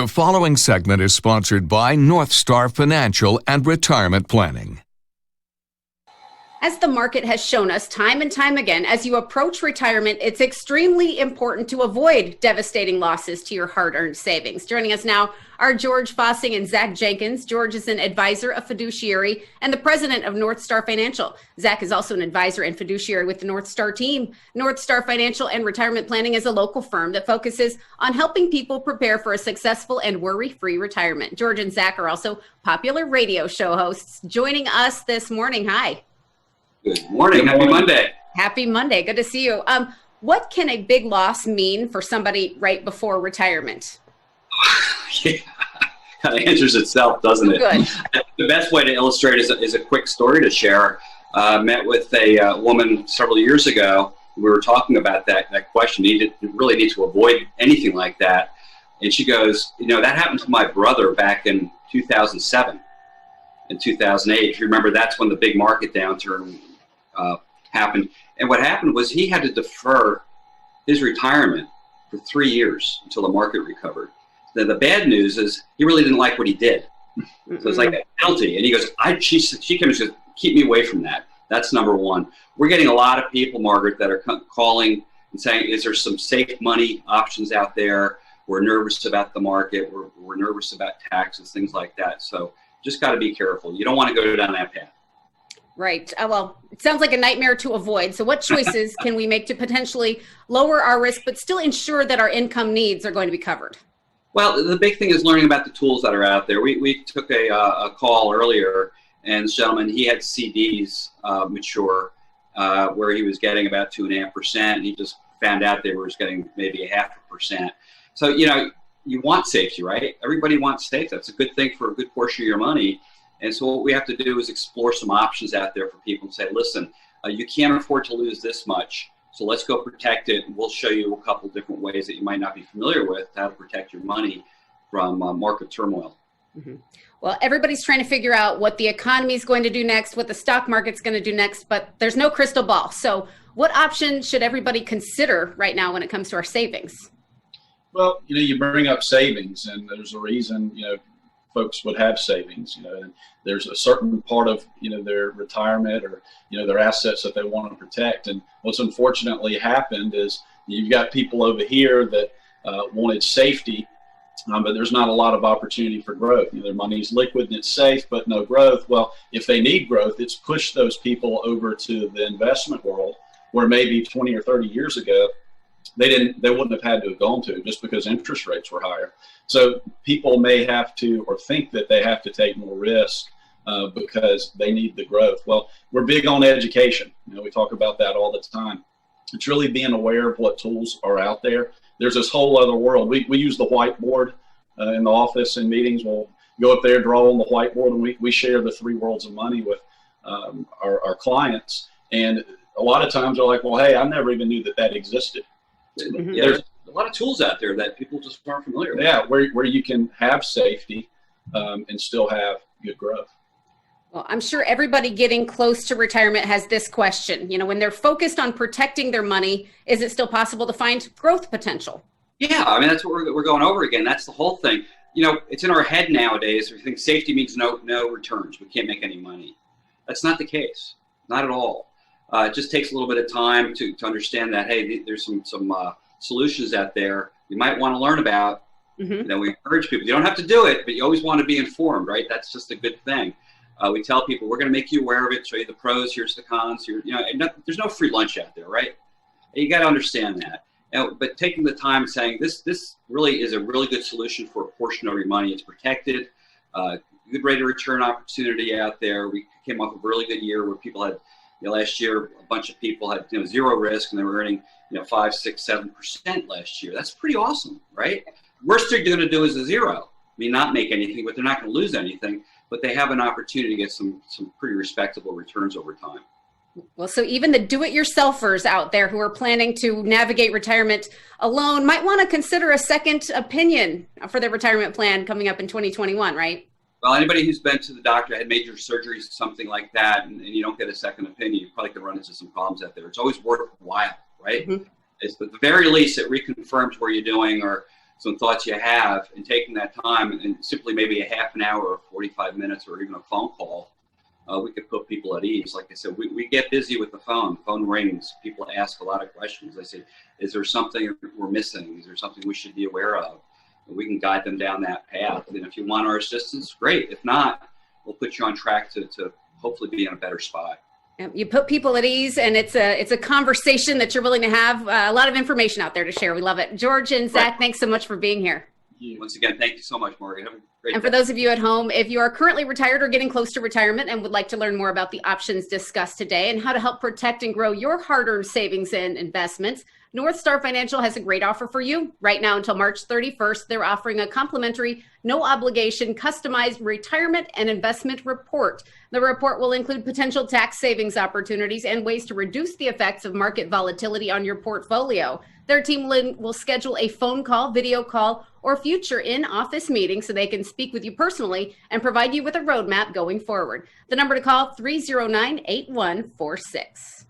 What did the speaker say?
The following segment is sponsored by North Star Financial and Retirement Planning. As the market has shown us time and time again, as you approach retirement, it's extremely important to avoid devastating losses to your hard-earned savings. Joining us now are George Fossing and Zach Jenkins. George is an advisor, a fiduciary, and the president of North Star Financial. Zach is also an advisor and fiduciary with the North Star team. North Star Financial and Retirement Planning is a local firm that focuses on helping people prepare for a successful and worry-free retirement. George and Zach are also popular radio show hosts joining us this morning. Hi. Good morning. Happy Monday. Happy Monday. Good to see you. What can a big loss mean for somebody right before retirement? Yeah, kind of answers itself, doesn't it? Good. The best way to illustrate is a quick story to share. Met with a woman several years ago. We were talking about that question. You really need to avoid anything like that. And she goes, that happened to my brother back in 2007 and 2008. If you remember, that's when the big market downturn happened. And what happened was he had to defer his retirement for 3 years until the market recovered. Then the bad news is he really didn't like what he did. So it's like a penalty. And he goes, she came and says, keep me away from that. That's number one. We're getting a lot of people, Margaret, that are calling and saying, is there some safe money options out there? We're nervous about the market. We're nervous about taxes, things like that. So just got to be careful. You don't want to go down that path. Right. Well, it sounds like a nightmare to avoid. So what choices can we make to potentially lower our risk, but still ensure that our income needs are going to be covered? Well, the big thing is learning about the tools that are out there. We took a call earlier, and this gentleman, he had CDs mature where he was getting about 2.5%. He just found out they were getting maybe 0.5%. So, you want safety, right? Everybody wants safety. That's a good thing for a good portion of your money. And so what we have to do is explore some options out there for people and say, listen, you can't afford to lose this much. So let's go protect it. And we'll show you a couple different ways that you might not be familiar with how to protect your money from market turmoil. Mm-hmm. Well, everybody's trying to figure out what the economy is going to do next, what the stock market's going to do next, but there's no crystal ball. So what option should everybody consider right now when it comes to our savings? Well, you bring up savings, and there's a reason, folks would have savings, and there's a certain part of, their retirement or, their assets that they want to protect. And what's unfortunately happened is you've got people over here that wanted safety, but there's not a lot of opportunity for growth. Their money's liquid and it's safe, but no growth. Well, if they need growth, it's pushed those people over to the investment world where maybe 20 or 30 years ago, they wouldn't have had to have gone to just because interest rates were higher. So people may have to, or think that they have to take more risk because they need the growth. Well, we're big on education. We talk about that all the time. It's really being aware of what tools are out there. There's this whole other world. We use the whiteboard in the office and meetings. We'll go up there, draw on the whiteboard, and we share the 3 worlds of money with our clients. And a lot of times they're like, well, hey, I never even knew that existed. Mm-hmm. Yeah, there's a lot of tools out there that people just aren't familiar with. Yeah, where you can have safety and still have good growth. Well, I'm sure everybody getting close to retirement has this question. When they're focused on protecting their money, is it still possible to find growth potential? Yeah, that's what we're going over again. That's the whole thing. It's in our head nowadays. We think safety means no returns. We can't make any money. That's not the case. Not at all. It just takes a little bit of time to understand that, hey, there's some solutions out there you might want to learn about. Mm-hmm. We encourage people. You don't have to do it, but you always want to be informed, right? That's just a good thing. We tell people, we're going to make you aware of it, show you the pros, here's the cons. There's no free lunch out there, right? You got to understand that. But taking the time and saying, this really is a really good solution for a portion of your money. It's protected, good rate of return opportunity out there. We came off a really good year where people had, last year, a bunch of people had, zero risk, and they were earning, 5, 6, 7% last year. That's pretty awesome, right? Worst they're going to do is a zero. Not make anything, but they're not going to lose anything. But they have an opportunity to get some pretty respectable returns over time. Well, so even the do-it-yourselfers out there who are planning to navigate retirement alone might want to consider a second opinion for their retirement plan coming up in 2021, right? Well, anybody who's been to the doctor, had major surgeries, something like that, and you don't get a second opinion, you probably could run into some problems out there. It's always worthwhile, right? Mm-hmm. It's at the very least, it reconfirms where you're doing, or some thoughts you have, and taking that time and simply maybe a half an hour or 45 minutes or even a phone call, we could put people at ease. Like I said, we get busy with the phone. Phone rings. People ask a lot of questions. I say, is there something we're missing? Is there something we should be aware of? And we can guide them down that path. And if you want our assistance, great. If not, we'll put you on track to hopefully be in a better spot. You put people at ease, and it's a conversation that you're willing to have. A lot of information out there to share. We love it. George and Zach, Right. Thanks so much for being here. Once again, thank you so much, Morgan. Have a great And day. for those of you at home, if you are currently retired or getting close to retirement and would like to learn more about the options discussed today and how to help protect and grow your hard-earned savings and investments, North Star Financial has a great offer for you. Right now until March 31st, they're offering a complimentary, no obligation, customized retirement and investment report. The report will include potential tax savings opportunities and ways to reduce the effects of market volatility on your portfolio. Their team will schedule a phone call, video call, or future in-office meeting so they can speak with you personally and provide you with a roadmap going forward. The number to call, 309-8146.